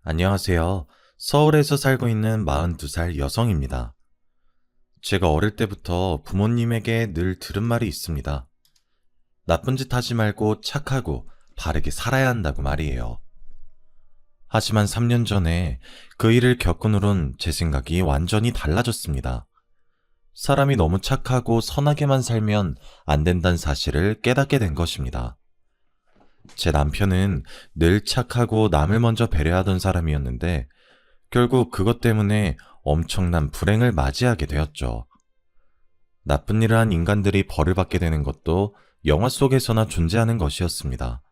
안녕하세요. 서울에서 살고 있는 42살 여성입니다. 제가 어릴 때부터 부모님에게 늘 들은 말이 있습니다. 나쁜 짓 하지 말고 착하고 바르게 살아야 한다고 말이에요. 하지만 3년 전에 그 일을 겪은 후론 제 생각이 완전히 달라졌습니다. 사람이 너무 착하고 선하게만 살면 안 된다는 사실을 깨닫게 된 것입니다. 제 남편은 늘 착하고 남을 먼저 배려하던 사람이었는데 결국 그것 때문에 엄청난 불행을 맞이하게 되었죠. 나쁜 일을 한 인간들이 벌을 받게 되는 것도 영화 속에서나 존재하는 것이었습니다.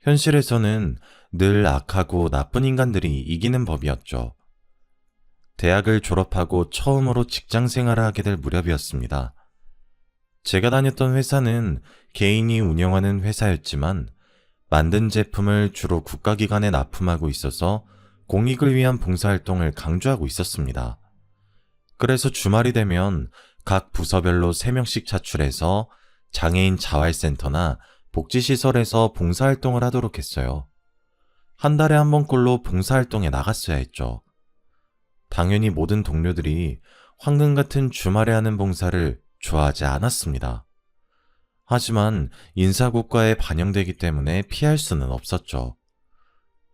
현실에서는 늘 악하고 나쁜 인간들이 이기는 법이었죠. 대학을 졸업하고 처음으로 직장 생활을 하게 될 무렵이었습니다. 제가 다녔던 회사는 개인이 운영하는 회사였지만 만든 제품을 주로 국가기관에 납품하고 있어서 공익을 위한 봉사활동을 강조하고 있었습니다. 그래서 주말이 되면 각 부서별로 3명씩 차출해서 장애인 자활센터나 복지시설에서 봉사활동을 하도록 했어요. 한 달에 한 번꼴로 봉사활동에 나갔어야 했죠. 당연히 모든 동료들이 황금 같은 주말에 하는 봉사를 좋아하지 않았습니다. 하지만 인사고과에 반영되기 때문에 피할 수는 없었죠.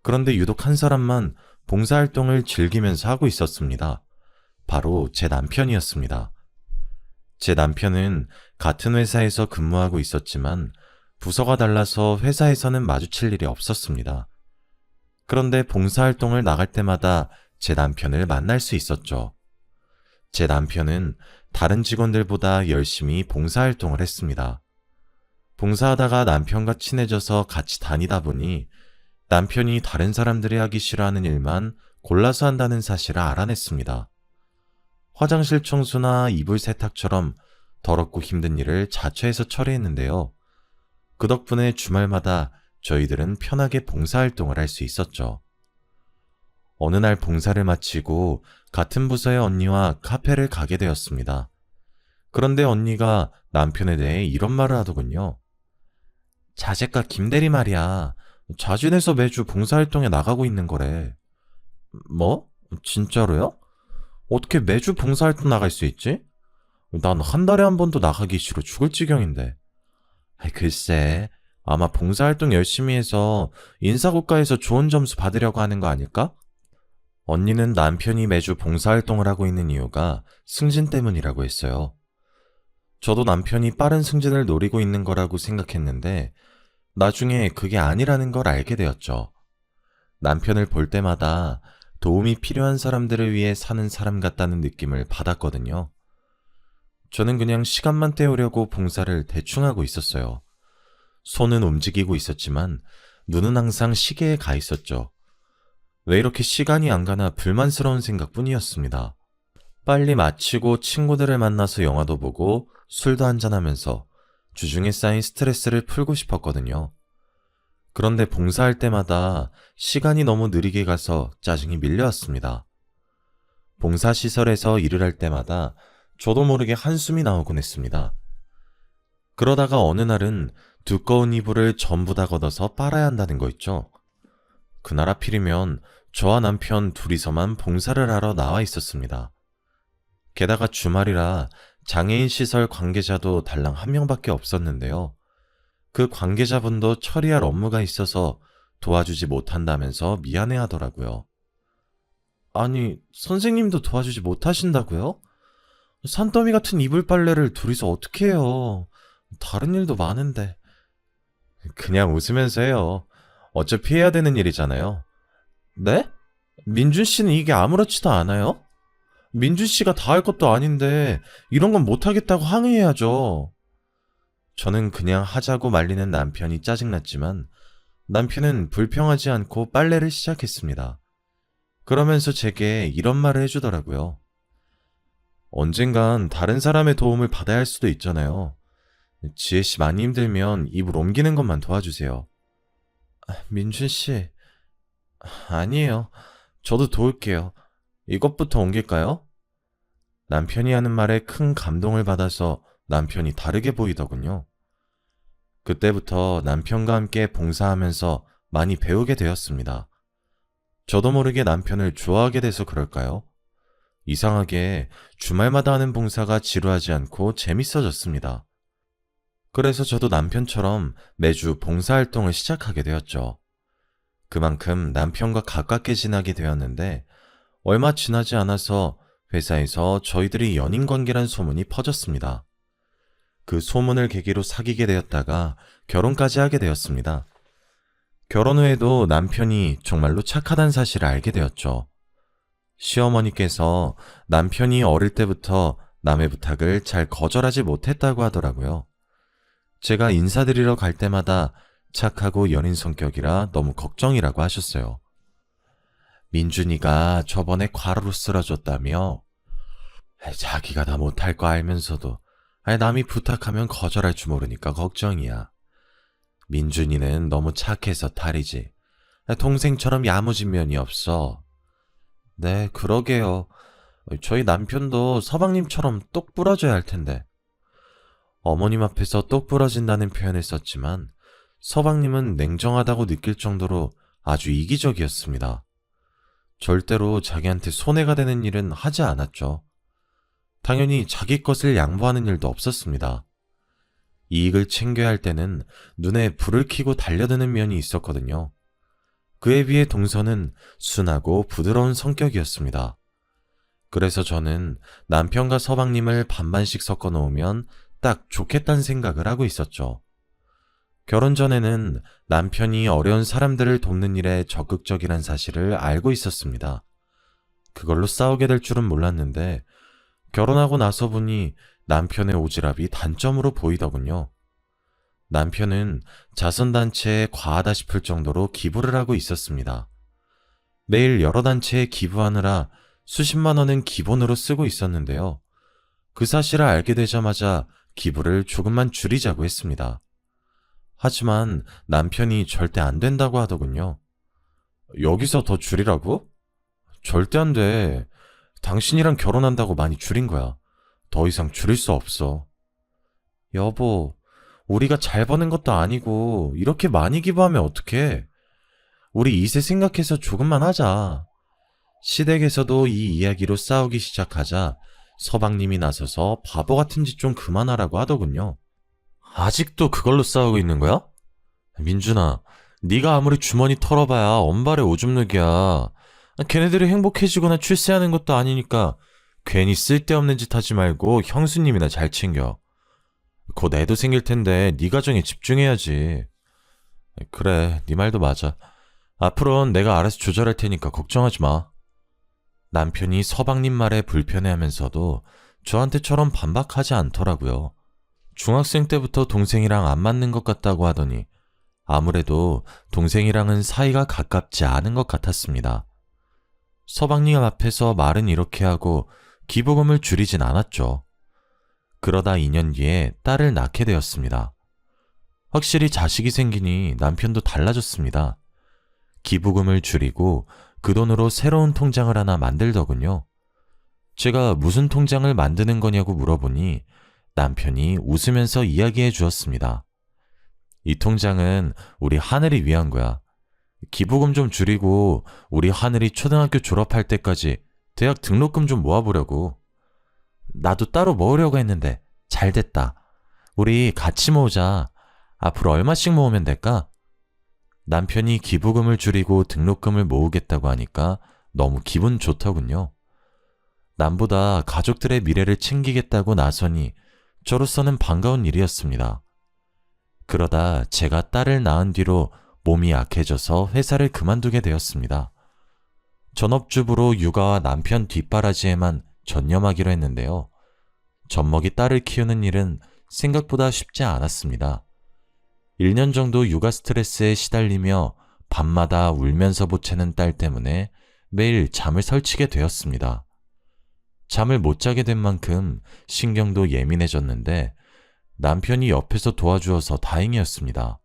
그런데 유독 한 사람만 봉사활동을 즐기면서 하고 있었습니다. 바로 제 남편이었습니다. 제 남편은 같은 회사에서 근무하고 있었지만 부서가 달라서 회사에서는 마주칠 일이 없었습니다. 그런데 봉사활동을 나갈 때마다 제 남편을 만날 수 있었죠. 제 남편은 다른 직원들보다 열심히 봉사활동을 했습니다. 봉사하다가 남편과 친해져서 같이 다니다 보니 남편이 다른 사람들이 하기 싫어하는 일만 골라서 한다는 사실을 알아냈습니다. 화장실 청소나 이불 세탁처럼 더럽고 힘든 일을 자처해서 처리했는데요. 그 덕분에 주말마다 저희들은 편하게 봉사활동을 할 수 있었죠. 어느 날 봉사를 마치고 같은 부서의 언니와 카페를 가게 되었습니다. 그런데 언니가 남편에 대해 이런 말을 하더군요. 자재과 김대리 말이야. 자진해서 매주 봉사활동에 나가고 있는 거래. 뭐? 진짜로요? 어떻게 매주 봉사활동 나갈 수 있지? 난 한 달에 한 번도 나가기 싫어 죽을 지경인데. 글쎄, 아마 봉사활동 열심히 해서 인사고과에서 좋은 점수 받으려고 하는 거 아닐까? 언니는 남편이 매주 봉사활동을 하고 있는 이유가 승진 때문이라고 했어요. 저도 남편이 빠른 승진을 노리고 있는 거라고 생각했는데 나중에 그게 아니라는 걸 알게 되었죠. 남편을 볼 때마다 도움이 필요한 사람들을 위해 사는 사람 같다는 느낌을 받았거든요. 저는 그냥 시간만 때우려고 봉사를 대충 하고 있었어요. 손은 움직이고 있었지만 눈은 항상 시계에 가 있었죠. 왜 이렇게 시간이 안 가나 불만스러운 생각뿐이었습니다. 빨리 마치고 친구들을 만나서 영화도 보고 술도 한잔하면서 주중에 쌓인 스트레스를 풀고 싶었거든요. 그런데 봉사할 때마다 시간이 너무 느리게 가서 짜증이 밀려왔습니다. 봉사시설에서 일을 할 때마다 저도 모르게 한숨이 나오곤 했습니다. 그러다가 어느 날은 두꺼운 이불을 전부 다 걷어서 빨아야 한다는 거 있죠. 그날 하필이면 저와 남편 둘이서만 봉사를 하러 나와 있었습니다. 게다가 주말이라 장애인 시설 관계자도 달랑 한 명밖에 없었는데요. 그 관계자분도 처리할 업무가 있어서 도와주지 못한다면서 미안해 하더라고요. 아니, 선생님도 도와주지 못하신다고요? 산더미 같은 이불 빨래를 둘이서 어떻게 해요? 다른 일도 많은데. 그냥 웃으면서 해요. 어차피 해야 되는 일이잖아요. 네? 민준 씨는 이게 아무렇지도 않아요? 민준 씨가 다 할 것도 아닌데 이런 건 못하겠다고 항의해야죠. 저는 그냥 하자고 말리는 남편이 짜증났지만 남편은 불평하지 않고 빨래를 시작했습니다. 그러면서 제게 이런 말을 해주더라고요. 언젠간 다른 사람의 도움을 받아야 할 수도 있잖아요. 지혜 씨 많이 힘들면 이불 옮기는 것만 도와주세요. 민준 씨, 아니에요. 저도 도울게요. 이것부터 옮길까요? 남편이 하는 말에 큰 감동을 받아서 남편이 다르게 보이더군요. 그때부터 남편과 함께 봉사하면서 많이 배우게 되었습니다. 저도 모르게 남편을 좋아하게 돼서 그럴까요? 이상하게 주말마다 하는 봉사가 지루하지 않고 재밌어졌습니다. 그래서 저도 남편처럼 매주 봉사활동을 시작하게 되었죠. 그만큼 남편과 가깝게 지나게 되었는데 얼마 지나지 않아서 회사에서 저희들이 연인 관계란 소문이 퍼졌습니다. 그 소문을 계기로 사귀게 되었다가 결혼까지 하게 되었습니다. 결혼 후에도 남편이 정말로 착하다는 사실을 알게 되었죠. 시어머니께서 남편이 어릴 때부터 남의 부탁을 잘 거절하지 못했다고 하더라고요. 제가 인사드리러 갈 때마다 착하고 연인 성격이라 너무 걱정이라고 하셨어요. 민준이가 저번에 과로로 쓰러졌다며? 자기가 다 못할 거 알면서도 남이 부탁하면 거절할 줄 모르니까 걱정이야. 민준이는 너무 착해서 탈이지. 동생처럼 야무진 면이 없어. 네, 그러게요. 저희 남편도 서방님처럼 똑 부러져야 할 텐데. 어머님 앞에서 똑 부러진다는 표현을 썼지만 서방님은 냉정하다고 느낄 정도로 아주 이기적이었습니다. 절대로 자기한테 손해가 되는 일은 하지 않았죠. 당연히 자기 것을 양보하는 일도 없었습니다. 이익을 챙겨야 할 때는 눈에 불을 켜고 달려드는 면이 있었거든요. 그에 비해 동서는 순하고 부드러운 성격이었습니다. 그래서 저는 남편과 서방님을 반반씩 섞어 놓으면 딱 좋겠다는 생각을 하고 있었죠. 결혼 전에는 남편이 어려운 사람들을 돕는 일에 적극적이란 사실을 알고 있었습니다. 그걸로 싸우게 될 줄은 몰랐는데 결혼하고 나서 보니 남편의 오지랖이 단점으로 보이더군요. 남편은 자선단체에 과하다 싶을 정도로 기부를 하고 있었습니다. 매일 여러 단체에 기부하느라 수십만 원은 기본으로 쓰고 있었는데요. 그 사실을 알게 되자마자 기부를 조금만 줄이자고 했습니다. 하지만 남편이 절대 안 된다고 하더군요. 여기서 더 줄이라고? 절대 안 돼. 당신이랑 결혼한다고 많이 줄인 거야. 더 이상 줄일 수 없어. 여보, 우리가 잘 버는 것도 아니고 이렇게 많이 기부하면 어떡해? 우리 이세 생각해서 조금만 하자. 시댁에서도 이 이야기로 싸우기 시작하자 서방님이 나서서 바보 같은 짓 좀 그만하라고 하더군요. 아직도 그걸로 싸우고 있는 거야? 민준아, 네가 아무리 주머니 털어봐야 엄발의 오줌 누기야. 걔네들이 행복해지거나 출세하는 것도 아니니까 괜히 쓸데없는 짓 하지 말고 형수님이나 잘 챙겨. 곧 애도 생길 텐데 네 가정에 집중해야지. 그래, 네 말도 맞아. 앞으로는 내가 알아서 조절할 테니까 걱정하지 마. 남편이 서방님 말에 불편해하면서도 저한테처럼 반박하지 않더라고요. 중학생 때부터 동생이랑 안 맞는 것 같다고 하더니 아무래도 동생이랑은 사이가 가깝지 않은 것 같았습니다. 서방님 앞에서 말은 이렇게 하고 기부금을 줄이진 않았죠. 그러다 2년 뒤에 딸을 낳게 되었습니다. 확실히 자식이 생기니 남편도 달라졌습니다. 기부금을 줄이고 그 돈으로 새로운 통장을 하나 만들더군요. 제가 무슨 통장을 만드는 거냐고 물어보니 남편이 웃으면서 이야기해 주었습니다. 이 통장은 우리 하늘이 위한 거야. 기부금 좀 줄이고 우리 하늘이 초등학교 졸업할 때까지 대학 등록금 좀 모아보려고. 나도 따로 모으려고 했는데 잘 됐다. 우리 같이 모으자. 앞으로 얼마씩 모으면 될까? 남편이 기부금을 줄이고 등록금을 모으겠다고 하니까 너무 기분 좋더군요. 남보다 가족들의 미래를 챙기겠다고 나서니 저로서는 반가운 일이었습니다. 그러다 제가 딸을 낳은 뒤로 몸이 약해져서 회사를 그만두게 되었습니다. 전업주부로 육아와 남편 뒷바라지에만 전념하기로 했는데요. 젖먹이 딸을 키우는 일은 생각보다 쉽지 않았습니다. 1년 정도 육아 스트레스에 시달리며 밤마다 울면서 보채는 딸 때문에 매일 잠을 설치게 되었습니다. 잠을 못 자게 된 만큼 신경도 예민해졌는데 남편이 옆에서 도와주어서 다행이었습니다.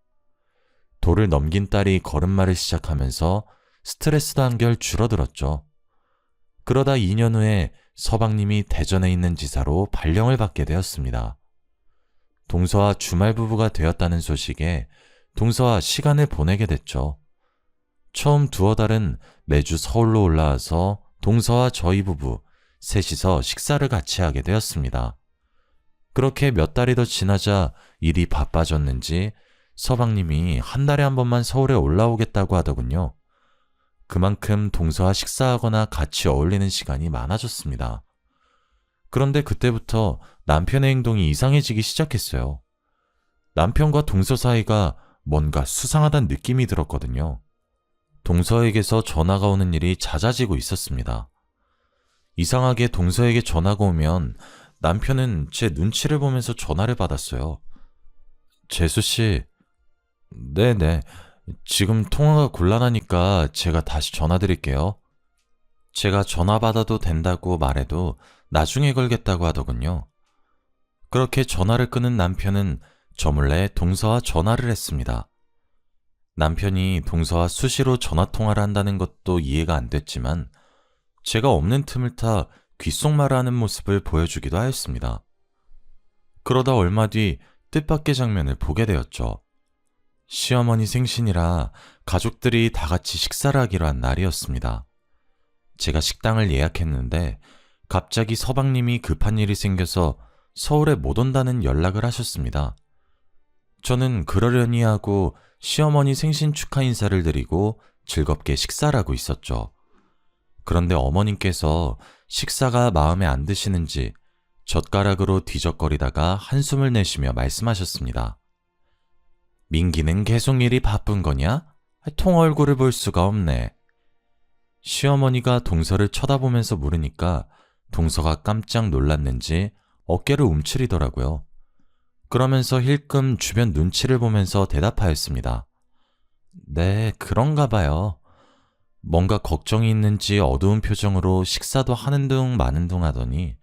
도를 넘긴 딸이 걸음마를 시작하면서 스트레스도 한결 줄어들었죠. 그러다 2년 후에 서방님이 대전에 있는 지사로 발령을 받게 되었습니다. 동서와 주말 부부가 되었다는 소식에 동서와 시간을 보내게 됐죠. 처음 두어 달은 매주 서울로 올라와서 동서와 저희 부부 셋이서 식사를 같이 하게 되었습니다. 그렇게 몇 달이 더 지나자 일이 바빠졌는지 서방님이 한 달에 한 번만 서울에 올라오겠다고 하더군요. 그만큼 동서와 식사하거나 같이 어울리는 시간이 많아졌습니다. 그런데 그때부터 남편의 행동이 이상해지기 시작했어요. 남편과 동서 사이가 뭔가 수상하다는 느낌이 들었거든요. 동서에게서 전화가 오는 일이 잦아지고 있었습니다. 이상하게 동서에게 전화가 오면 남편은 제 눈치를 보면서 전화를 받았어요. 재수씨, 네네, 지금 통화가 곤란하니까 제가 다시 전화드릴게요. 제가 전화 받아도 된다고 말해도 나중에 걸겠다고 하더군요. 그렇게 전화를 끊은 남편은 저 몰래 동서와 전화를 했습니다. 남편이 동서와 수시로 전화통화를 한다는 것도 이해가 안 됐지만 제가 없는 틈을 타 귓속말을 하는 모습을 보여주기도 하였습니다. 그러다 얼마 뒤 뜻밖의 장면을 보게 되었죠. 시어머니 생신이라 가족들이 다 같이 식사를 하기로 한 날이었습니다. 제가 식당을 예약했는데 갑자기 서방님이 급한 일이 생겨서 서울에 못 온다는 연락을 하셨습니다. 저는 그러려니 하고 시어머니 생신 축하 인사를 드리고 즐겁게 식사를 하고 있었죠. 그런데 어머님께서 식사가 마음에 안 드시는지 젓가락으로 뒤적거리다가 한숨을 내쉬며 말씀하셨습니다. 민기는 계속 일이 바쁜 거냐? 통 얼굴을 볼 수가 없네. 시어머니가 동서를 쳐다보면서 물으니까 동서가 깜짝 놀랐는지 어깨를 움츠리더라고요. 그러면서 힐끔 주변 눈치를 보면서 대답하였습니다. 네, 그런가 봐요. 뭔가 걱정이 있는지 어두운 표정으로 식사도 하는 둥 마는 둥 하더니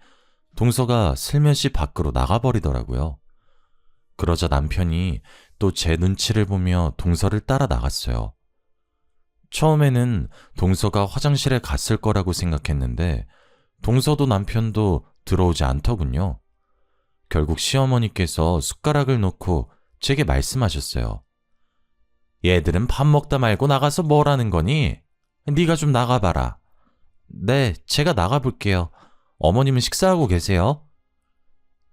동서가 슬며시 밖으로 나가버리더라고요. 그러자 남편이 또 제 눈치를 보며 동서를 따라 나갔어요. 처음에는 동서가 화장실에 갔을 거라고 생각했는데 동서도 남편도 들어오지 않더군요. 결국 시어머니께서 숟가락을 놓고 제게 말씀하셨어요. 얘들은 밥 먹다 말고 나가서 뭘 하는 거니? 네가 좀 나가봐라. 네, 제가 나가볼게요. 어머님은 식사하고 계세요?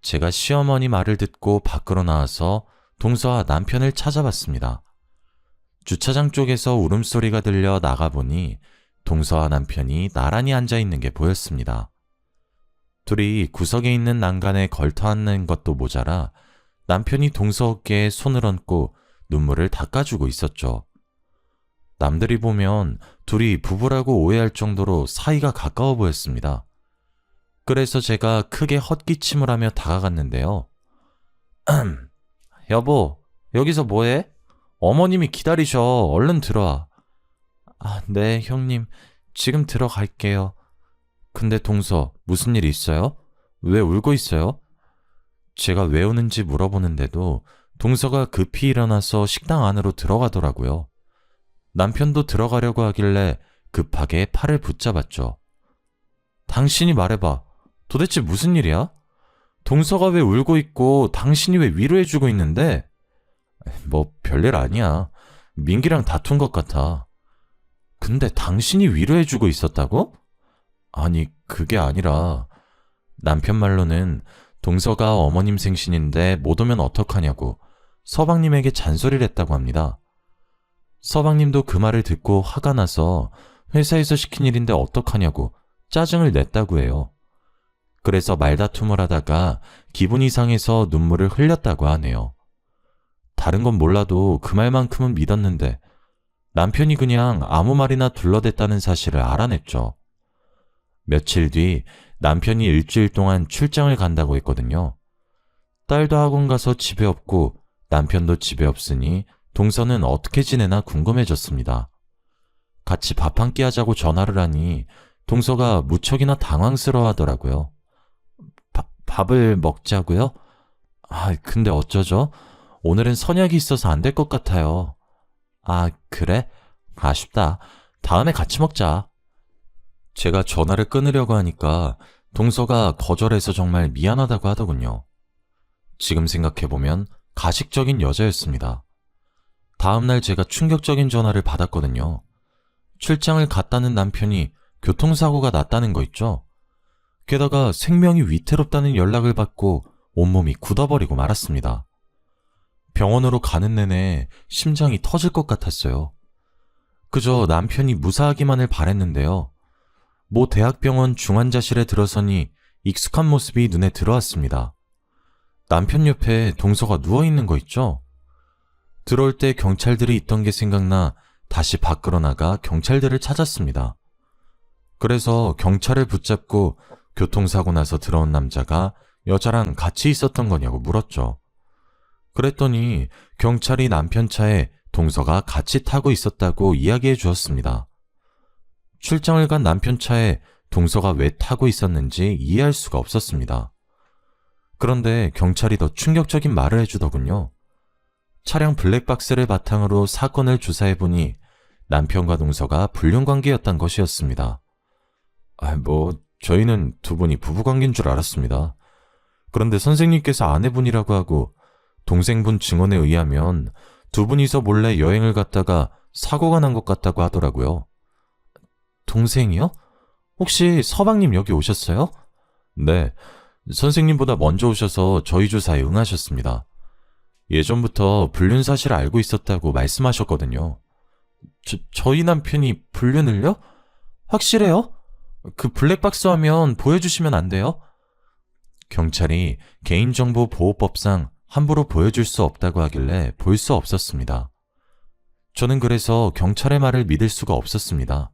제가 시어머니 말을 듣고 밖으로 나와서 동서와 남편을 찾아봤습니다. 주차장 쪽에서 울음소리가 들려 나가보니 동서와 남편이 나란히 앉아있는 게 보였습니다. 둘이 구석에 있는 난간에 걸터앉는 것도 모자라 남편이 동서 어깨에 손을 얹고 눈물을 닦아주고 있었죠. 남들이 보면 둘이 부부라고 오해할 정도로 사이가 가까워 보였습니다. 그래서 제가 크게 헛기침을 하며 다가갔는데요. 여보, 여기서 뭐해? 어머님이 기다리셔. 얼른 들어와. 아, 네, 형님. 지금 들어갈게요. 근데 동서, 무슨 일 있어요? 왜 울고 있어요? 제가 왜 우는지 물어보는데도 동서가 급히 일어나서 식당 안으로 들어가더라고요. 남편도 들어가려고 하길래 급하게 팔을 붙잡았죠. 당신이 말해봐. 도대체 무슨 일이야? 동서가 왜 울고 있고 당신이 왜 위로해주고 있는데? 뭐 별일 아니야. 민기랑 다툰 것 같아. 근데 당신이 위로해주고 있었다고? 아니, 그게 아니라 남편 말로는 동서가 어머님 생신인데 못 오면 어떡하냐고 서방님에게 잔소리를 했다고 합니다. 서방님도 그 말을 듣고 화가 나서 회사에서 시킨 일인데 어떡하냐고 짜증을 냈다고 해요. 그래서 말다툼을 하다가 기분이 상해서 눈물을 흘렸다고 하네요. 다른 건 몰라도 그 말만큼은 믿었는데 남편이 그냥 아무 말이나 둘러댔다는 사실을 알아냈죠. 며칠 뒤 남편이 일주일 동안 출장을 간다고 했거든요. 딸도 학원 가서 집에 없고 남편도 집에 없으니 동서는 어떻게 지내나 궁금해졌습니다. 같이 밥 한 끼 하자고 전화를 하니 동서가 무척이나 당황스러워 하더라고요. 밥을 먹자고요? 아, 근데 어쩌죠? 오늘은 선약이 있어서 안 될 것 같아요. 아, 그래? 아쉽다. 다음에 같이 먹자. 제가 전화를 끊으려고 하니까 동서가 거절해서 정말 미안하다고 하더군요. 지금 생각해보면 가식적인 여자였습니다. 다음날 제가 충격적인 전화를 받았거든요. 출장을 갔다는 남편이 교통사고가 났다는 거 있죠. 게다가 생명이 위태롭다는 연락을 받고 온몸이 굳어버리고 말았습니다. 병원으로 가는 내내 심장이 터질 것 같았어요. 그저 남편이 무사하기만을 바랬는데요. 모 대학병원 중환자실에 들어서니 익숙한 모습이 눈에 들어왔습니다. 남편 옆에 동서가 누워있는 거 있죠? 들어올 때 경찰들이 있던 게 생각나 다시 밖으로 나가 경찰들을 찾았습니다. 그래서 경찰을 붙잡고 교통사고 나서 들어온 남자가 여자랑 같이 있었던 거냐고 물었죠. 그랬더니 경찰이 남편 차에 동서가 같이 타고 있었다고 이야기해 주었습니다. 출장을 간 남편 차에 동서가 왜 타고 있었는지 이해할 수가 없었습니다. 그런데 경찰이 더 충격적인 말을 해주더군요. 차량 블랙박스를 바탕으로 사건을 조사해보니 남편과 동서가 불륜관계였단 것이었습니다. 저희는 두 분이 부부관계인 줄 알았습니다. 그런데 선생님께서 아내분이라고 하고 동생분 증언에 의하면 두 분이서 몰래 여행을 갔다가 사고가 난 것 같다고 하더라고요. 동생이요? 혹시 서방님 여기 오셨어요? 네, 선생님보다 먼저 오셔서 저희 조사에 응하셨습니다. 예전부터 불륜 사실을 알고 있었다고 말씀하셨거든요. 저희 남편이 불륜을요? 확실해요? 그 블랙박스 화면 보여주시면 안 돼요? 경찰이 개인정보보호법상 함부로 보여줄 수 없다고 하길래 볼 수 없었습니다. 저는 그래서 경찰의 말을 믿을 수가 없었습니다.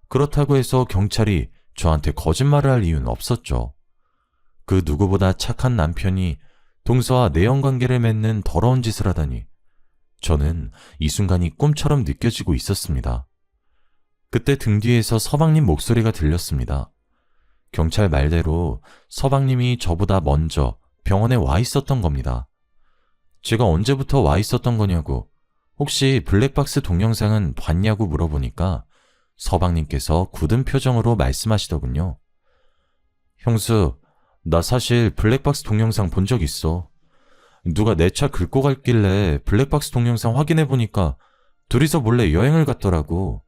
그렇다고 해서 경찰이 저한테 거짓말을 할 이유는 없었죠. 그 누구보다 착한 남편이 동서와 내연관계를 맺는 더러운 짓을 하다니 저는 이 순간이 꿈처럼 느껴지고 있었습니다. 그때 등 뒤에서 서방님 목소리가 들렸습니다. 경찰 말대로 서방님이 저보다 먼저 병원에 와 있었던 겁니다. 제가 언제부터 와 있었던 거냐고, 혹시 블랙박스 동영상은 봤냐고 물어보니까 서방님께서 굳은 표정으로 말씀하시더군요. 형수, 나 사실 블랙박스 동영상 본 적 있어. 누가 내 차 긁고 갔길래 블랙박스 동영상 확인해보니까 둘이서 몰래 여행을 갔더라고.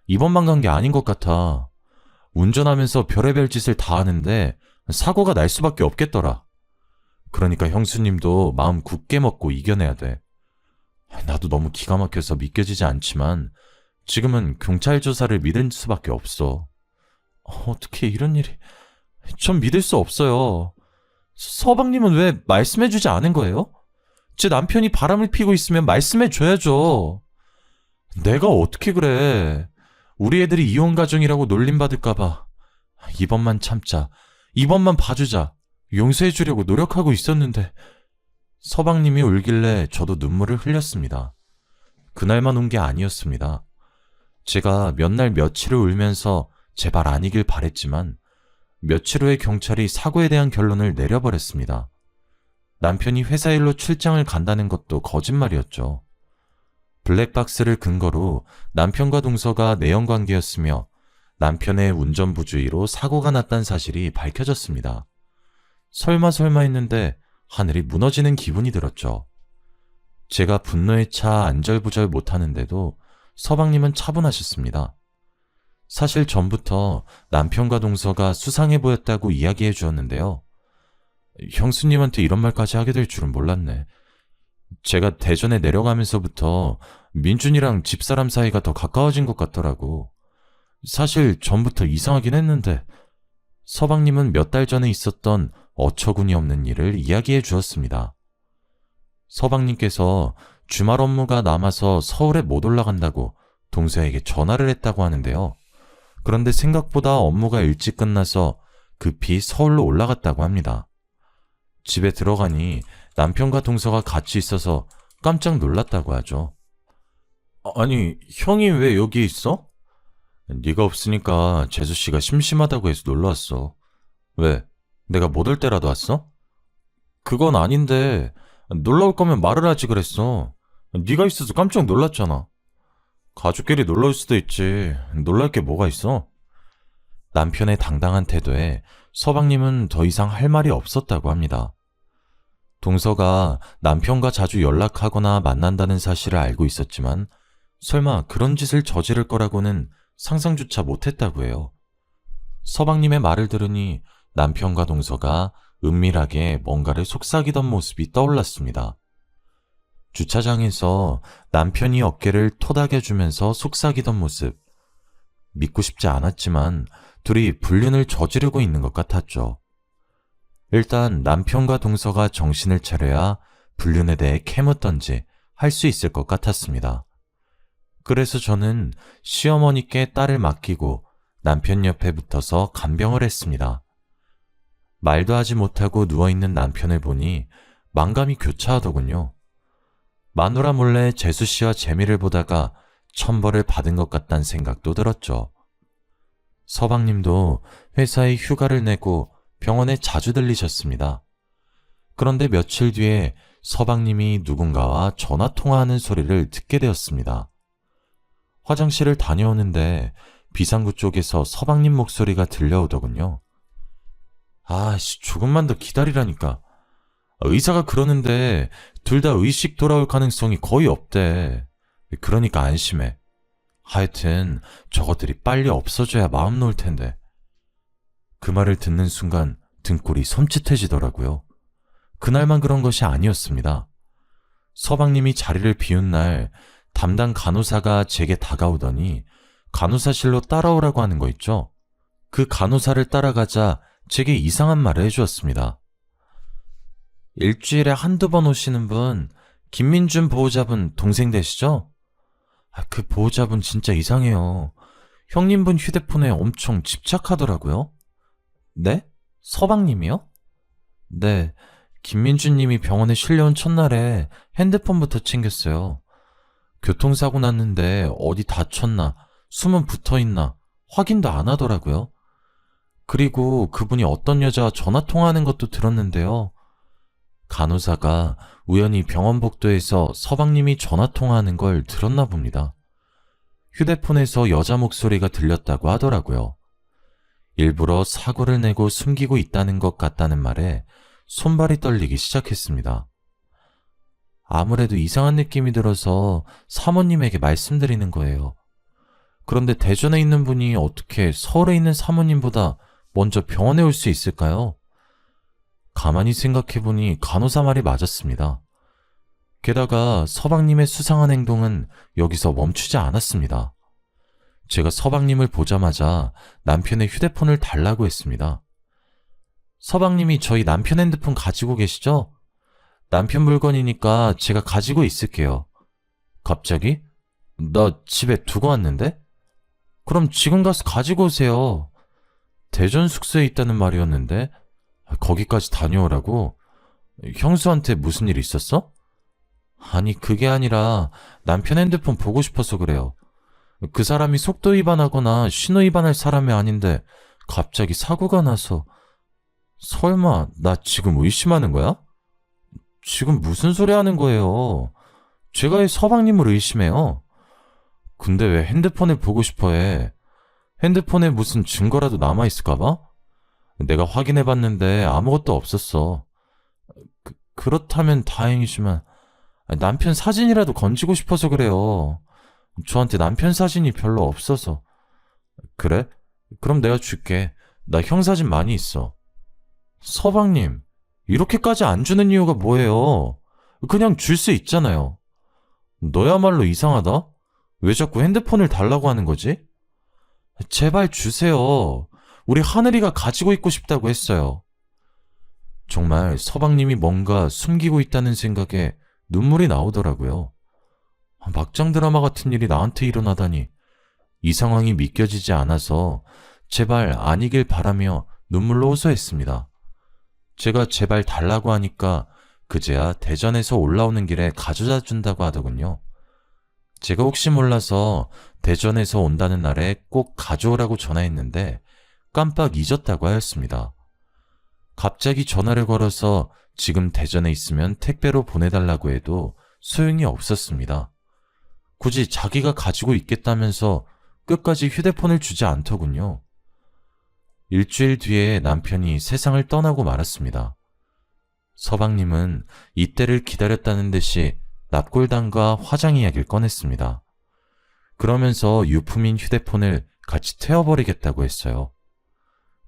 이번만 간 게 아닌 것 같아. 운전하면서 별의별 짓을 다 하는데 사고가 날 수밖에 없겠더라. 그러니까 형수님도 마음 굳게 먹고 이겨내야 돼. 나도 너무 기가 막혀서 믿겨지지 않지만 지금은 경찰 조사를 믿을 수밖에 없어. 어떻게 이런 일이... 전 믿을 수 없어요. 서방님은 왜 말씀해주지 않은 거예요? 제 남편이 바람을 피고 있으면 말씀해줘야죠. 내가 어떻게 그래. 우리 애들이 이혼 가정이라고 놀림받을까봐. 이번만 참자. 이번만 봐주자. 용서해주려고 노력하고 있었는데. 서방님이 울길래 저도 눈물을 흘렸습니다. 그날만 운 게 아니었습니다. 제가 몇 날 며칠을 울면서 제발 아니길 바랬지만 며칠 후에 경찰이 사고에 대한 결론을 내려버렸습니다. 남편이 회사 일로 출장을 간다는 것도 거짓말이었죠. 블랙박스를 근거로 남편과 동서가 내연관계였으며 남편의 운전부주의로 사고가 났다는 사실이 밝혀졌습니다. 설마 했는데 하늘이 무너지는 기분이 들었죠. 제가 분노에 차 안절부절 못하는데도 서방님은 차분하셨습니다. 사실 전부터 남편과 동서가 수상해 보였다고 이야기해 주었는데요. 형수님한테 이런 말까지 하게 될 줄은 몰랐네. 제가 대전에 내려가면서부터 민준이랑 집사람 사이가 더 가까워진 것 같더라고. 사실 전부터 이상하긴 했는데 서방님은 몇 달 전에 있었던 어처구니 없는 일을 이야기해 주었습니다. 서방님께서 주말 업무가 남아서 서울에 못 올라간다고 동서에게 전화를 했다고 하는데요. 그런데 생각보다 업무가 일찍 끝나서 급히 서울로 올라갔다고 합니다. 집에 들어가니 남편과 동서가 같이 있어서 깜짝 놀랐다고 하죠. 아니, 형이 왜 여기 있어? 네가 없으니까 재수씨가 심심하다고 해서 놀러왔어. 왜? 내가 못 올 때라도 왔어? 그건 아닌데 놀러올 거면 말을 하지 그랬어. 네가 있어서 깜짝 놀랐잖아. 가족끼리 놀러올 수도 있지. 놀랄 게 뭐가 있어? 남편의 당당한 태도에 서방님은 더 이상 할 말이 없었다고 합니다. 동서가 남편과 자주 연락하거나 만난다는 사실을 알고 있었지만 설마 그런 짓을 저지를 거라고는 상상조차 못했다고 해요. 서방님의 말을 들으니 남편과 동서가 은밀하게 뭔가를 속삭이던 모습이 떠올랐습니다. 주차장에서 남편이 어깨를 토닥여주면서 속삭이던 모습. 믿고 싶지 않았지만 둘이 불륜을 저지르고 있는 것 같았죠. 일단 남편과 동서가 정신을 차려야 불륜에 대해 캐묻던지 할 수 있을 것 같았습니다. 그래서 저는 시어머니께 딸을 맡기고 남편 옆에 붙어서 간병을 했습니다. 말도 하지 못하고 누워있는 남편을 보니 만감이 교차하더군요. 마누라 몰래 재수씨와 재미를 보다가 천벌을 받은 것 같다는 생각도 들었죠. 서방님도 회사에 휴가를 내고 병원에 자주 들리셨습니다. 그런데 며칠 뒤에 서방님이 누군가와 전화통화하는 소리를 듣게 되었습니다. 화장실을 다녀오는데 비상구 쪽에서 서방님 목소리가 들려오더군요. 아씨, 조금만 더 기다리라니까. 의사가 그러는데 둘 다 의식 돌아올 가능성이 거의 없대. 그러니까 안심해. 하여튼 저것들이 빨리 없어져야 마음 놓을 텐데. 그 말을 듣는 순간 등골이 섬찟해지더라고요. 그날만 그런 것이 아니었습니다. 서방님이 자리를 비운 날 담당 간호사가 제게 다가오더니 간호사실로 따라오라고 하는 거 있죠? 그 간호사를 따라가자 제게 이상한 말을 해주었습니다. 일주일에 한두 번 오시는 분, 김민준 보호자분 동생 되시죠? 그 보호자분 진짜 이상해요. 형님분 휴대폰에 엄청 집착하더라고요. 네? 서방님이요? 네, 김민준님이 병원에 실려온 첫날에 핸드폰부터 챙겼어요. 교통사고 났는데 어디 다쳤나, 숨은 붙어있나 확인도 안 하더라고요. 그리고 그분이 어떤 여자와 전화통화하는 것도 들었는데요. 간호사가 우연히 병원 복도에서 서방님이 전화통화하는 걸 들었나 봅니다. 휴대폰에서 여자 목소리가 들렸다고 하더라고요. 일부러 사고를 내고 숨기고 있다는 것 같다는 말에 손발이 떨리기 시작했습니다. 아무래도 이상한 느낌이 들어서 사모님에게 말씀드리는 거예요. 그런데 대전에 있는 분이 어떻게 서울에 있는 사모님보다 먼저 병원에 올 수 있을까요? 가만히 생각해보니 간호사 말이 맞았습니다. 게다가 서방님의 수상한 행동은 여기서 멈추지 않았습니다. 제가 서방님을 보자마자 남편의 휴대폰을 달라고 했습니다. 서방님이 저희 남편 핸드폰 가지고 계시죠? 남편 물건이니까 제가 가지고 있을게요. 갑자기? 나 집에 두고 왔는데? 그럼 지금 가서 가지고 오세요. 대전 숙소에 있다는 말이었는데 거기까지 다녀오라고? 형수한테 무슨 일 있었어? 아니, 그게 아니라 남편 핸드폰 보고 싶어서 그래요. 그 사람이 속도 위반하거나 신호 위반할 사람이 아닌데 갑자기 사고가 나서. 설마 나 지금 의심하는 거야? 지금 무슨 소리 하는 거예요? 제가 왜 서방님을 의심해요? 근데 왜 핸드폰을 보고 싶어 해? 핸드폰에 무슨 증거라도 남아있을까봐? 내가 확인해봤는데 아무것도 없었어. 그렇다면 다행이지만 남편 사진이라도 건지고 싶어서 그래요. 저한테 남편 사진이 별로 없어서. 그래? 그럼 내가 줄게. 나 형 사진 많이 있어. 서방님, 이렇게까지 안 주는 이유가 뭐예요? 그냥 줄 수 있잖아요. 너야말로 이상하다? 왜 자꾸 핸드폰을 달라고 하는 거지? 제발 주세요. 우리 하늘이가 가지고 있고 싶다고 했어요. 정말 서방님이 뭔가 숨기고 있다는 생각에 눈물이 나오더라고요. 막장 드라마 같은 일이 나한테 일어나다니. 이 상황이 믿겨지지 않아서 제발 아니길 바라며 눈물로 호소했습니다. 제가 제발 달라고 하니까 그제야 대전에서 올라오는 길에 가져다 준다고 하더군요. 제가 혹시 몰라서 대전에서 온다는 날에 꼭 가져오라고 전화했는데 깜빡 잊었다고 하였습니다. 갑자기 전화를 걸어서 지금 대전에 있으면 택배로 보내달라고 해도 소용이 없었습니다. 굳이 자기가 가지고 있겠다면서 끝까지 휴대폰을 주지 않더군요. 일주일 뒤에 남편이 세상을 떠나고 말았습니다. 서방님은 이때를 기다렸다는 듯이 납골당과 화장 이야기를 꺼냈습니다. 그러면서 유품인 휴대폰을 같이 태워버리겠다고 했어요.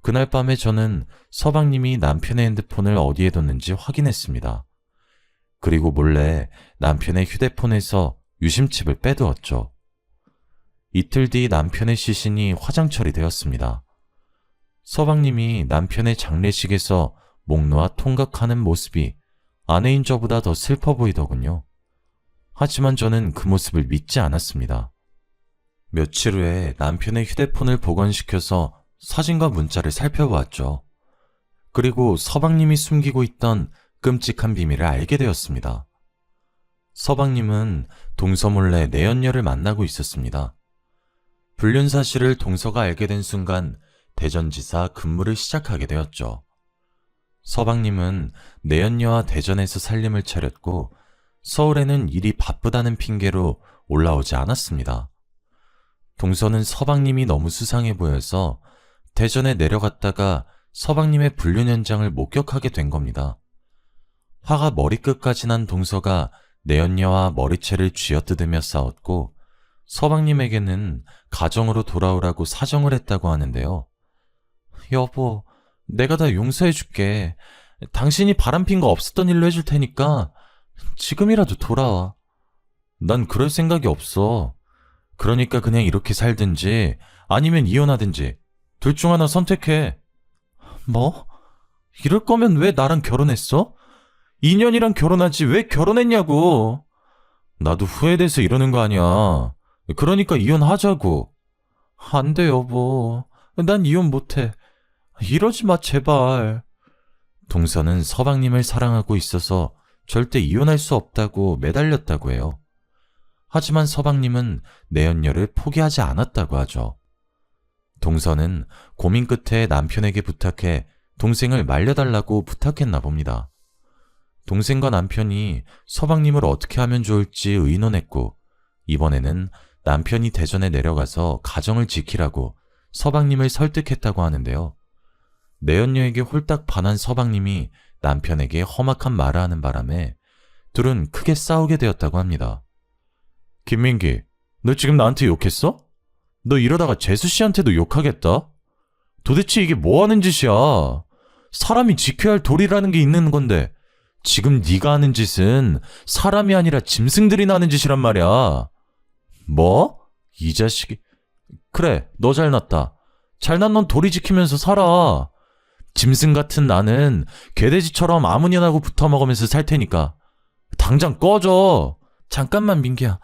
그날 밤에 저는 서방님이 남편의 핸드폰을 어디에 뒀는지 확인했습니다. 그리고 몰래 남편의 휴대폰에서 유심칩을 빼두었죠. 이틀 뒤 남편의 시신이 화장 처리되었습니다. 서방님이 남편의 장례식에서 목 놓아 통각하는 모습이 아내인 저보다 더 슬퍼 보이더군요. 하지만 저는 그 모습을 믿지 않았습니다. 며칠 후에 남편의 휴대폰을 복원시켜서 사진과 문자를 살펴보았죠. 그리고 서방님이 숨기고 있던 끔찍한 비밀을 알게 되었습니다. 서방님은 동서 몰래 내연녀를 만나고 있었습니다. 불륜 사실을 동서가 알게 된 순간 대전지사 근무를 시작하게 되었죠. 서방님은 내연녀와 대전에서 살림을 차렸고 서울에는 일이 바쁘다는 핑계로 올라오지 않았습니다. 동서는 서방님이 너무 수상해 보여서 대전에 내려갔다가 서방님의 불륜 현장을 목격하게 된 겁니다. 화가 머리끝까지 난 동서가 내연녀와 머리채를 쥐어뜯으며 싸웠고 서방님에게는 가정으로 돌아오라고 사정을 했다고 하는데요. 여보, 내가 다 용서해줄게. 당신이 바람핀 거 없었던 일로 해줄 테니까 지금이라도 돌아와. 난 그럴 생각이 없어. 그러니까 그냥 이렇게 살든지 아니면 이혼하든지 둘 중 하나 선택해. 뭐? 이럴 거면 왜 나랑 결혼했어? 2년이랑 결혼하지 왜 결혼했냐고. 나도 후회돼서 이러는 거 아니야. 그러니까 이혼하자고. 안 돼, 여보. 난 이혼 못해. 이러지 마, 제발. 동서는 서방님을 사랑하고 있어서 절대 이혼할 수 없다고 매달렸다고 해요. 하지만 서방님은 내연녀를 포기하지 않았다고 하죠. 동서는 고민 끝에 남편에게 부탁해 동생을 말려달라고 부탁했나 봅니다. 동생과 남편이 서방님을 어떻게 하면 좋을지 의논했고 이번에는 남편이 대전에 내려가서 가정을 지키라고 서방님을 설득했다고 하는데요. 내연녀에게 홀딱 반한 서방님이 남편에게 험악한 말을 하는 바람에 둘은 크게 싸우게 되었다고 합니다. 김민기, 너 지금 나한테 욕했어? 너 이러다가 재수 씨한테도 욕하겠다? 도대체 이게 뭐 하는 짓이야? 사람이 지켜야 할 도리라는 게 있는 건데 지금 네가 하는 짓은 사람이 아니라 짐승들이 나는 짓이란 말이야. 뭐? 이 자식이... 그래, 너 잘났다. 잘난 넌 도리 지키면서 살아. 짐승 같은 나는 개돼지처럼 아무년하고 붙어먹으면서 살 테니까 당장 꺼져. 잠깐만 민기야.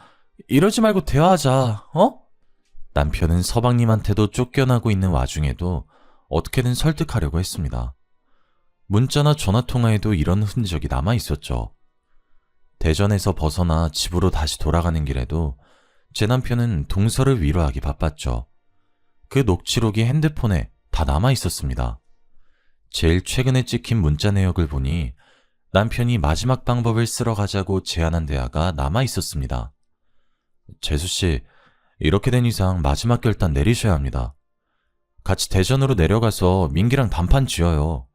이러지 말고 대화하자. 어? 남편은 서방님한테도 쫓겨나고 있는 와중에도 어떻게든 설득하려고 했습니다. 문자나 전화통화에도 이런 흔적이 남아있었죠. 대전에서 벗어나 집으로 다시 돌아가는 길에도 제 남편은 동서를 위로하기 바빴죠. 그 녹취록이 핸드폰에 다 남아있었습니다. 제일 최근에 찍힌 문자 내역을 보니 남편이 마지막 방법을 쓰러 가자고 제안한 대화가 남아있었습니다. 재수씨, 이렇게 된 이상 마지막 결단 내리셔야 합니다. 같이 대전으로 내려가서 민기랑 단판 지어요.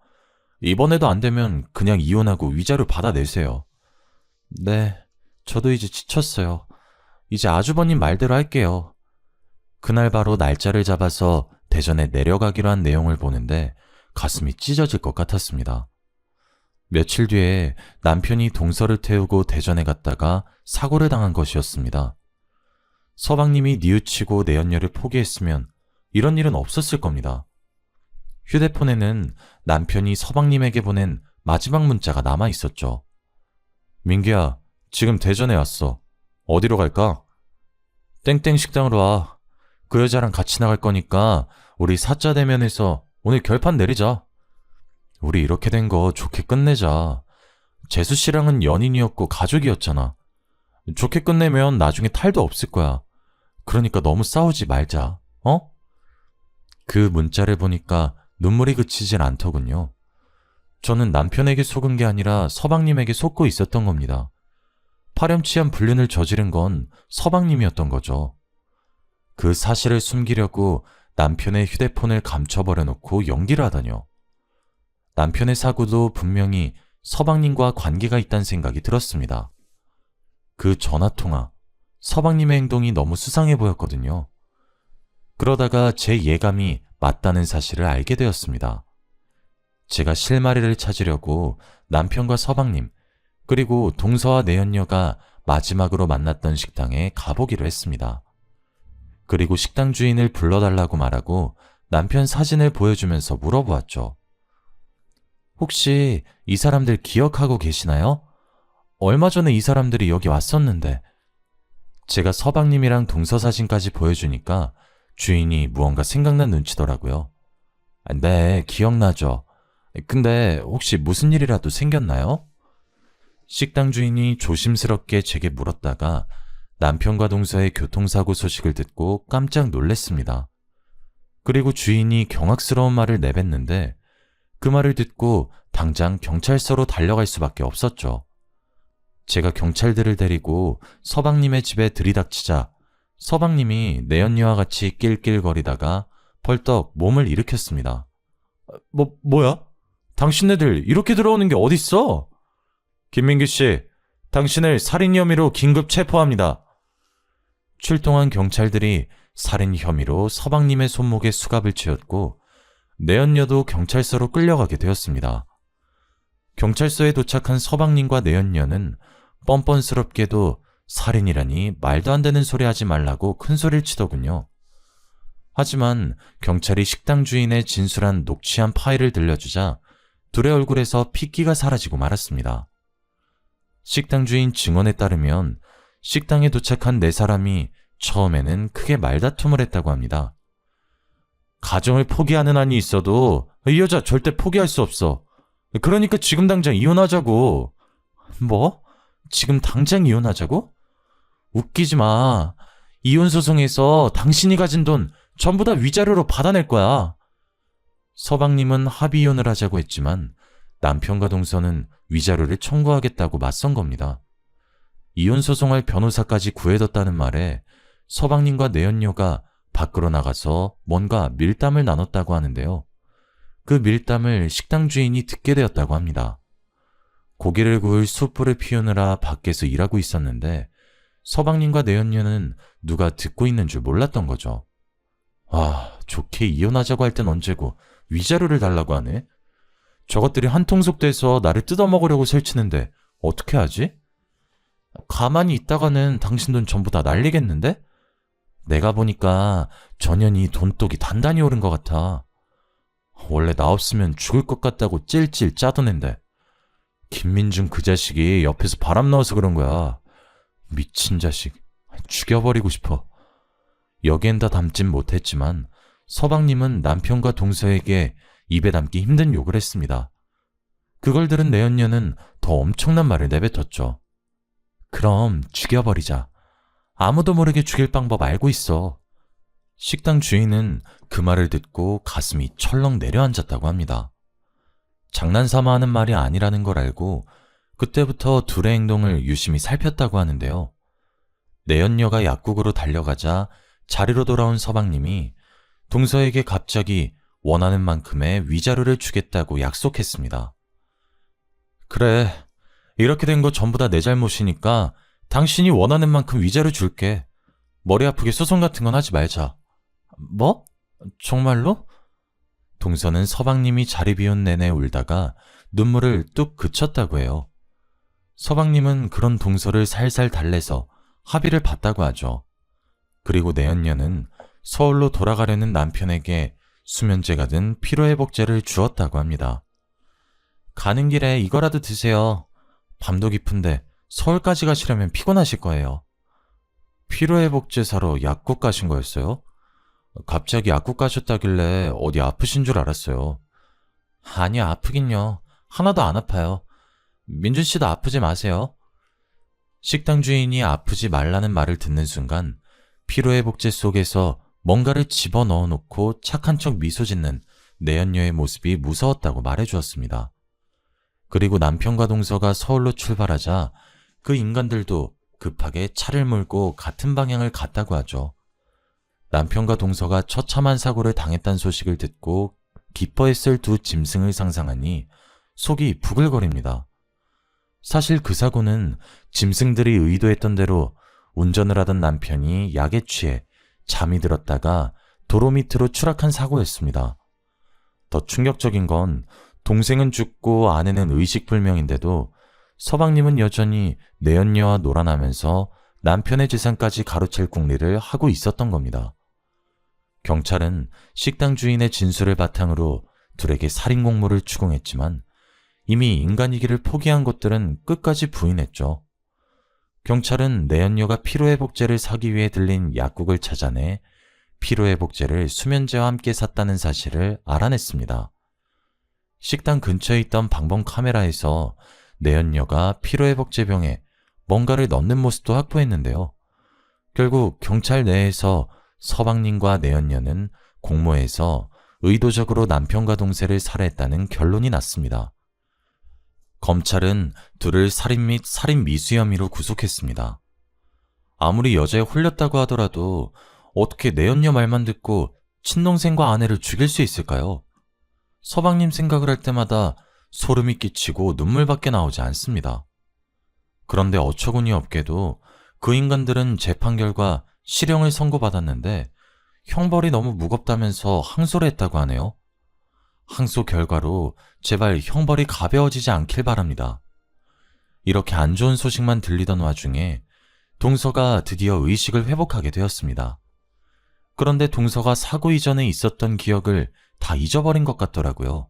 이번에도 안 되면 그냥 이혼하고 위자료 받아내세요. 네, 저도 이제 지쳤어요. 이제 아주버님 말대로 할게요. 그날 바로 날짜를 잡아서 대전에 내려가기로 한 내용을 보는데 가슴이 찢어질 것 같았습니다. 며칠 뒤에 남편이 동서를 태우고 대전에 갔다가 사고를 당한 것이었습니다. 서방님이 뉘우치고 내연녀를 포기했으면 이런 일은 없었을 겁니다. 휴대폰에는 남편이 서방님에게 보낸 마지막 문자가 남아 있었죠. 민기야, 지금 대전에 왔어. 어디로 갈까? 땡땡 식당으로 와. 그 여자랑 같이 나갈 거니까 우리 사자 대면에서 오늘 결판 내리자. 우리 이렇게 된 거 좋게 끝내자. 재수 씨랑은 연인이었고 가족이었잖아. 좋게 끝내면 나중에 탈도 없을 거야. 그러니까 너무 싸우지 말자. 어? 그 문자를 보니까 눈물이 그치질 않더군요. 저는 남편에게 속은 게 아니라 서방님에게 속고 있었던 겁니다. 파렴치한 불륜을 저지른 건 서방님이었던 거죠. 그 사실을 숨기려고 남편의 휴대폰을 감춰버려 놓고 연기를 하다뇨. 남편의 사고도 분명히 서방님과 관계가 있다는 생각이 들었습니다. 그 전화통화, 서방님의 행동이 너무 수상해 보였거든요. 그러다가 제 예감이 맞다는 사실을 알게 되었습니다. 제가 실마리를 찾으려고 남편과 서방님, 그리고 동서와 내연녀가 마지막으로 만났던 식당에 가보기로 했습니다. 그리고 식당 주인을 불러달라고 말하고 남편 사진을 보여주면서 물어보았죠. 혹시 이 사람들 기억하고 계시나요? 얼마 전에 이 사람들이 여기 왔었는데. 제가 서방님이랑 동서 사진까지 보여주니까 주인이 무언가 생각난 눈치더라고요. 네, 기억나죠. 근데 혹시 무슨 일이라도 생겼나요? 식당 주인이 조심스럽게 제게 물었다가 남편과 동서의 교통사고 소식을 듣고 깜짝 놀랐습니다. 그리고 주인이 경악스러운 말을 내뱉는데 그 말을 듣고 당장 경찰서로 달려갈 수밖에 없었죠. 제가 경찰들을 데리고 서방님의 집에 들이닥치자 서방님이 내연녀와 같이 낄낄거리다가 벌떡 몸을 일으켰습니다. 뭐야? 당신네들 이렇게 들어오는 게 어딨어? 김민규 씨, 당신을 살인 혐의로 긴급 체포합니다. 출동한 경찰들이 살인 혐의로 서방님의 손목에 수갑을 채웠고 내연녀도 경찰서로 끌려가게 되었습니다. 경찰서에 도착한 서방님과 내연녀는 뻔뻔스럽게도 살인이라니 말도 안 되는 소리 하지 말라고 큰 소리를 치더군요. 하지만 경찰이 식당 주인의 진술한 녹취한 파일을 들려주자 둘의 얼굴에서 핏기가 사라지고 말았습니다. 식당 주인 증언에 따르면 식당에 도착한 네 사람이 처음에는 크게 말다툼을 했다고 합니다. 가정을 포기하는 한이 있어도 이 여자 절대 포기할 수 없어. 그러니까 지금 당장 이혼하자고. 뭐? 지금 당장 이혼하자고? 웃기지 마. 이혼 소송에서 당신이 가진 돈 전부 다 위자료로 받아낼 거야. 서방님은 합의 이혼을 하자고 했지만 남편과 동서는 위자료를 청구하겠다고 맞선 겁니다. 이혼 소송할 변호사까지 구해뒀다는 말에 서방님과 내연녀가 밖으로 나가서 뭔가 밀담을 나눴다고 하는데요. 그 밀담을 식당 주인이 듣게 되었다고 합니다. 고기를 구울 숯불을 피우느라 밖에서 일하고 있었는데 서방님과 내연녀는 누가 듣고 있는 줄 몰랐던 거죠. 아, 좋게 이혼하자고 할 땐 언제고 위자료를 달라고 하네. 저것들이 한통속 돼서 나를 뜯어먹으려고 설치는데 어떻게 하지? 가만히 있다가는 당신 돈 전부 다 날리겠는데? 내가 보니까 전현이 돈독이 단단히 오른 것 같아. 원래 나 없으면 죽을 것 같다고 찔찔 짜던 앤데 김민중 그 자식이 옆에서 바람 넣어서 그런 거야. 미친 자식. 죽여버리고 싶어. 여기엔 다 담진 못했지만 서방님은 남편과 동서에게 입에 담기 힘든 욕을 했습니다. 그걸 들은 내연녀는 더 엄청난 말을 내뱉었죠. 그럼 죽여버리자. 아무도 모르게 죽일 방법 알고 있어. 식당 주인은 그 말을 듣고 가슴이 철렁 내려앉았다고 합니다. 장난삼아 하는 말이 아니라는 걸 알고 그때부터 둘의 행동을 유심히 살폈다고 하는데요. 내연녀가 약국으로 달려가자 자리로 돌아온 서방님이 동서에게 갑자기 원하는 만큼의 위자료를 주겠다고 약속했습니다. 그래, 이렇게 된 거 전부 다 내 잘못이니까 당신이 원하는 만큼 위자료 줄게. 머리 아프게 소송 같은 건 하지 말자. 뭐? 정말로? 동서는 서방님이 자리 비운 내내 울다가 눈물을 뚝 그쳤다고 해요. 서방님은 그런 동서를 살살 달래서 합의를 봤다고 하죠. 그리고 내연녀는 서울로 돌아가려는 남편에게 수면제가 든 피로회복제를 주었다고 합니다. 가는 길에 이거라도 드세요. 밤도 깊은데 서울까지 가시려면 피곤하실 거예요. 피로회복제 사러 약국 가신 거였어요? 갑자기 약국 가셨다길래 어디 아프신 줄 알았어요. 아니요, 아프긴요. 하나도 안 아파요. 민준 씨도 아프지 마세요. 식당 주인이 아프지 말라는 말을 듣는 순간 피로회복제 속에서 뭔가를 집어넣어 놓고 착한 척 미소 짓는 내연녀의 모습이 무서웠다고 말해주었습니다. 그리고 남편과 동서가 서울로 출발하자 그 인간들도 급하게 차를 몰고 같은 방향을 갔다고 하죠. 남편과 동서가 처참한 사고를 당했다는 소식을 듣고 기뻐했을 두 짐승을 상상하니 속이 부글거립니다. 사실 그 사고는 짐승들이 의도했던 대로 운전을 하던 남편이 약에 취해 잠이 들었다가 도로 밑으로 추락한 사고였습니다. 더 충격적인 건 동생은 죽고 아내는 의식불명인데도 서방님은 여전히 내연녀와 놀아나면서 남편의 재산까지 가로챌 궁리를 하고 있었던 겁니다. 경찰은 식당 주인의 진술을 바탕으로 둘에게 살인 공모를 추궁했지만 이미 인간이기를 포기한 것들은 끝까지 부인했죠. 경찰은 내연녀가 피로회복제를 사기 위해 들린 약국을 찾아내 피로회복제를 수면제와 함께 샀다는 사실을 알아냈습니다. 식당 근처에 있던 방범 카메라에서 내연녀가 피로회복제병에 뭔가를 넣는 모습도 확보했는데요. 결국 경찰 내에서 서방님과 내연녀는 공모해서 의도적으로 남편과 동생을 살해했다는 결론이 났습니다. 검찰은 둘을 살인 및 살인 미수 혐의로 구속했습니다. 아무리 여자에 홀렸다고 하더라도 어떻게 내연녀 말만 듣고 친동생과 아내를 죽일 수 있을까요? 서방님 생각을 할 때마다 소름이 끼치고 눈물밖에 나오지 않습니다. 그런데 어처구니 없게도 그 인간들은 재판 결과 실형을 선고받았는데 형벌이 너무 무겁다면서 항소를 했다고 하네요. 항소 결과로 제발 형벌이 가벼워지지 않길 바랍니다. 이렇게 안 좋은 소식만 들리던 와중에 동서가 드디어 의식을 회복하게 되었습니다. 그런데 동서가 사고 이전에 있었던 기억을 다 잊어버린 것 같더라고요.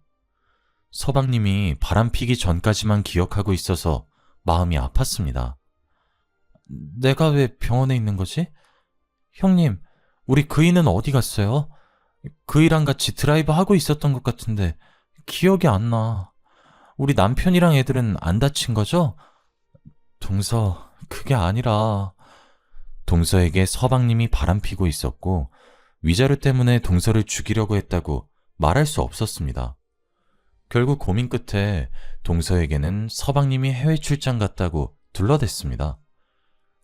서방님이 바람피기 전까지만 기억하고 있어서 마음이 아팠습니다. 내가 왜 병원에 있는 거지? 형님, 우리 그이는 어디 갔어요? 그이랑 같이 드라이브 하고 있었던 것 같은데 기억이 안 나. 우리 남편이랑 애들은 안 다친 거죠? 동서, 그게 아니라 동서에게 서방님이 바람피고 있었고 위자료 때문에 동서를 죽이려고 했다고 말할 수 없었습니다. 결국 고민 끝에 동서에게는 서방님이 해외 출장 갔다고 둘러댔습니다.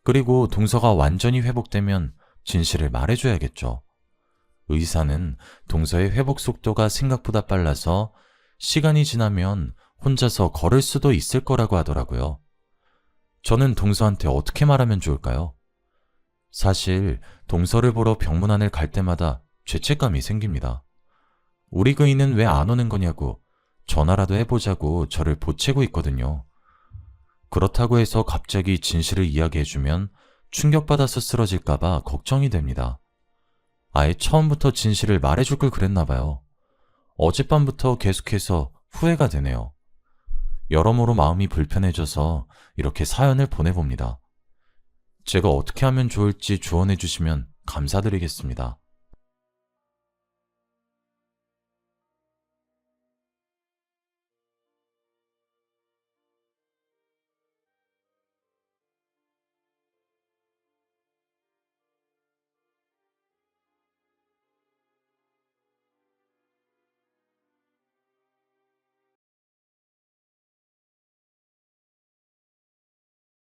그리고 동서가 완전히 회복되면 진실을 말해줘야겠죠. 의사는 동서의 회복 속도가 생각보다 빨라서 시간이 지나면 혼자서 걸을 수도 있을 거라고 하더라고요. 저는 동서한테 어떻게 말하면 좋을까요? 사실 동서를 보러 병문안을 갈 때마다 죄책감이 생깁니다. 우리 그이는 왜 안 오는 거냐고 전화라도 해보자고 저를 보채고 있거든요. 그렇다고 해서 갑자기 진실을 이야기해주면 충격받아서 쓰러질까봐 걱정이 됩니다. 아예 처음부터 진실을 말해줄 걸 그랬나 봐요. 어젯밤부터 계속해서 후회가 되네요. 여러모로 마음이 불편해져서 이렇게 사연을 보내봅니다. 제가 어떻게 하면 좋을지 조언해 주시면 감사드리겠습니다.